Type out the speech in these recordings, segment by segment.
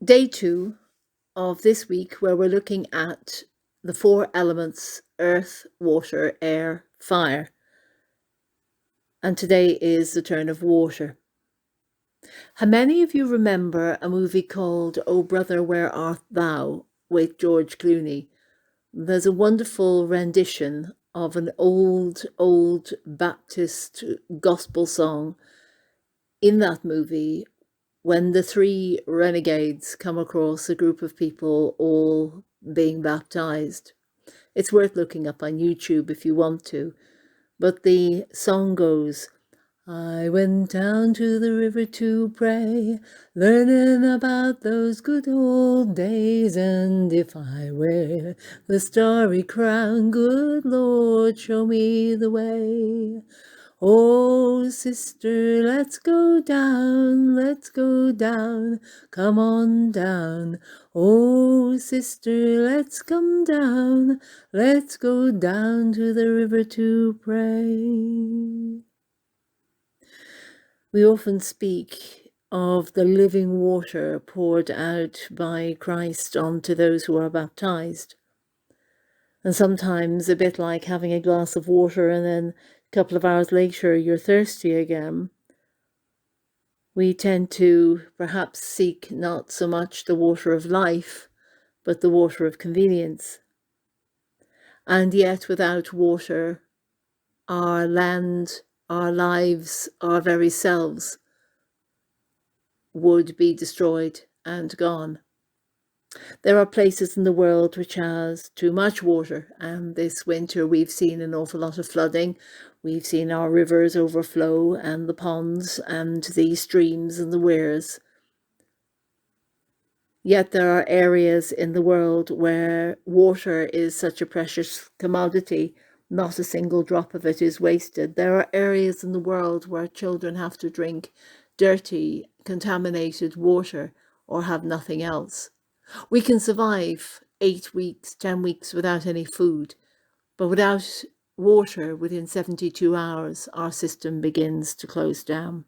Day 2 of this week, where we're looking at the four elements: earth, water, air, fire. And today is the turn of water. How many of you remember a movie called Oh Brother, Where Art Thou with George Clooney? There's a wonderful rendition of an old Baptist gospel song in that movie when the three renegades come across a group of people all being baptized. It's worth looking up on YouTube if you want to. But the song goes, I went down to the river to pray, learning about those good old days, and if I wear the starry crown, good Lord, show me the way. Oh, sister, let's go down, come on down. Oh, sister, let's come down, let's go down to the river to pray. We often speak of the living water poured out by Christ onto those who are baptized. And sometimes a bit like having a glass of water and then a couple of hours later you're thirsty again. We tend to perhaps seek not so much the water of life, but the water of convenience. And yet without water, our land, our lives, our very selves would be destroyed and gone. There are places in the world which has too much water, and this winter we've seen an awful lot of flooding. We've seen our rivers overflow and the ponds and the streams and the weirs. Yet there are areas in the world where water is such a precious commodity, not a single drop of it is wasted. There are areas in the world where children have to drink dirty, contaminated water or have nothing else. We can survive 8 weeks, 10 weeks without any food, but without water within 72 hours, our system begins to close down.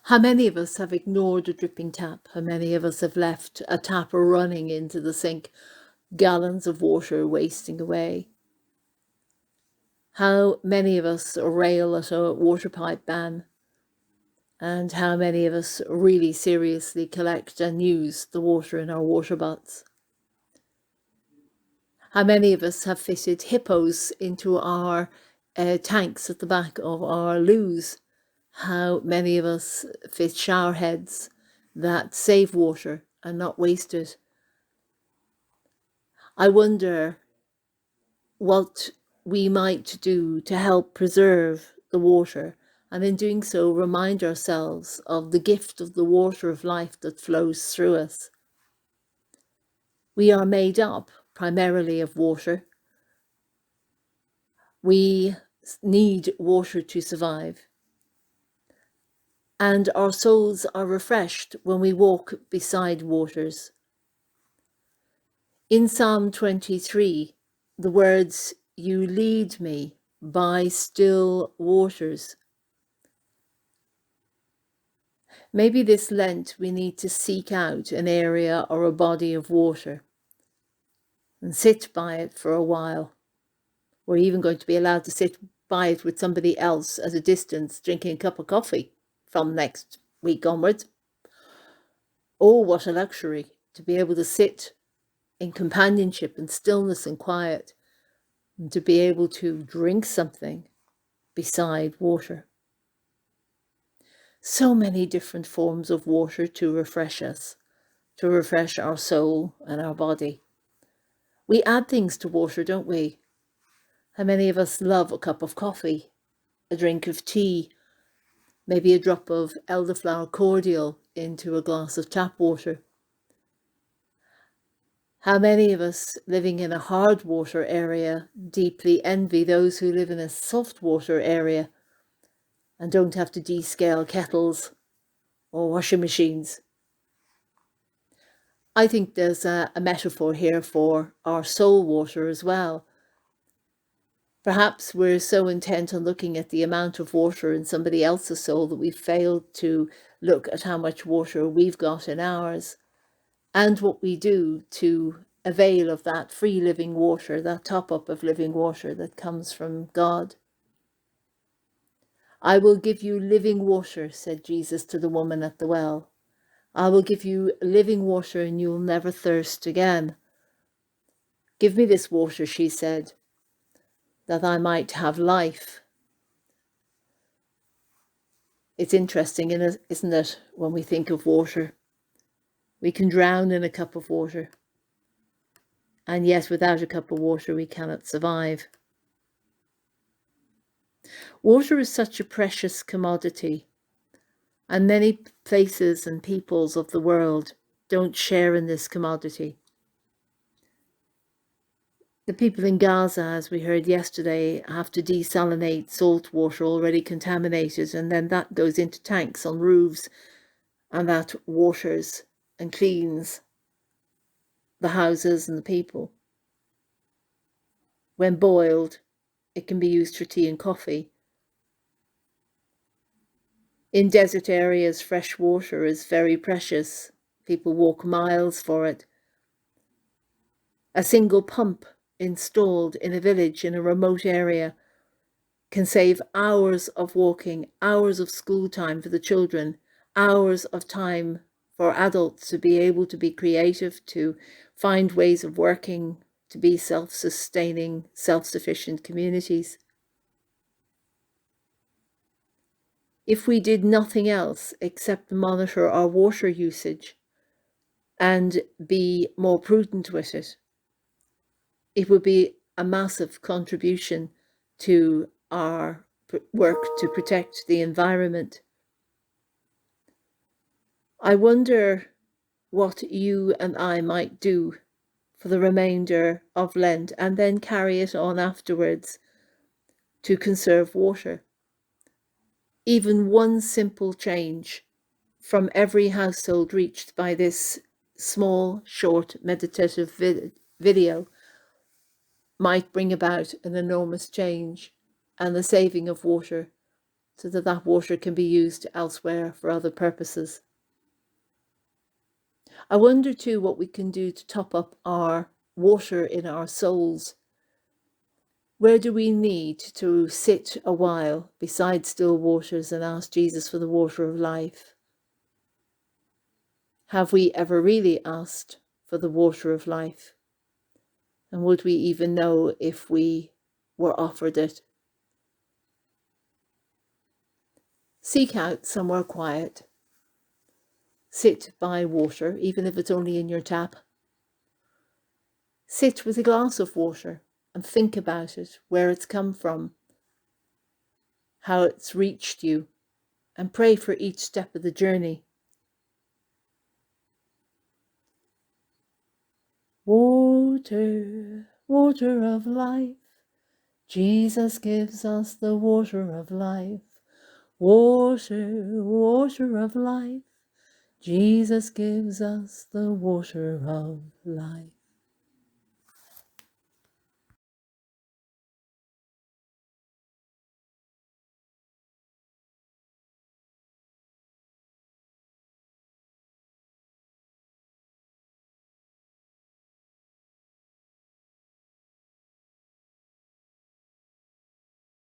How many of us have ignored a dripping tap? How many of us have left a tap running into the sink, gallons of water wasting away? How many of us rail at a water pipe ban? And how many of us really seriously collect and use the water in our water butts? How many of us have fitted hippos into our tanks at the back of our loos? How many of us fit shower heads that save water and not waste it? I wonder what we might do to help preserve the water, and in doing so remind ourselves of the gift of the water of life that flows through us. We are made up primarily of water. We need water to survive. And our souls are refreshed when we walk beside waters. In Psalm 23, the words, "You lead me by still waters." Maybe this Lent we need to seek out an area or a body of water and sit by it for a while. We're even going to be allowed to sit by it with somebody else at a distance, drinking a cup of coffee from next week onwards. Oh, what a luxury to be able to sit in companionship and stillness and quiet, and to be able to drink something beside water. So many different forms of water to refresh us, to refresh our soul and our body. We add things to water, don't we? How many of us love a cup of coffee, a drink of tea, maybe a drop of elderflower cordial into a glass of tap water? How many of us living in a hard water area deeply envy those who live in a soft water area and don't have to descale kettles or washing machines? I think there's a metaphor here for our soul water as well. Perhaps we're so intent on looking at the amount of water in somebody else's soul that we've failed to look at how much water we've got in ours, and what we do to avail of that free living water, that top up of living water that comes from God. I will give you living water, said Jesus to the woman at the well. I will give you living water and you'll never thirst again. Give me this water, she said, that I might have life. It's interesting, isn't it, when we think of water? We can drown in a cup of water. And yet, without a cup of water, we cannot survive. Water is such a precious commodity, and many places and peoples of the world don't share in this commodity. The people in Gaza, as we heard yesterday, have to desalinate salt water already contaminated, and then that goes into tanks on roofs, and that waters and cleans the houses and the people. When boiled, it can be used for tea and coffee. In desert areas, fresh water is very precious. People walk miles for it. A single pump installed in a village in a remote area can save hours of walking, hours of school time for the children, hours of time for adults to be able to be creative, to find ways of working, to be self-sustaining, self-sufficient communities. If we did nothing else except monitor our water usage and be more prudent with it, it would be a massive contribution to our work to protect the environment. I wonder what you and I might do for the remainder of Lent and then carry it on afterwards to conserve water. Even one simple change from every household reached by this small, short, meditative video might bring about an enormous change and the saving of water so that that water can be used elsewhere for other purposes. I wonder too what we can do to top up our water in our souls. Where do we need to sit a while beside still waters and ask Jesus for the water of life? Have we ever really asked for the water of life? And would we even know if we were offered it? Seek out somewhere quiet. Sit by water, even if it's only in your tap. Sit with a glass of water and think about it, where it's come from, how it's reached you, and pray for each step of the journey. Water, water of life, Jesus gives us the water of life. Water, water of life, Jesus gives us the water of life.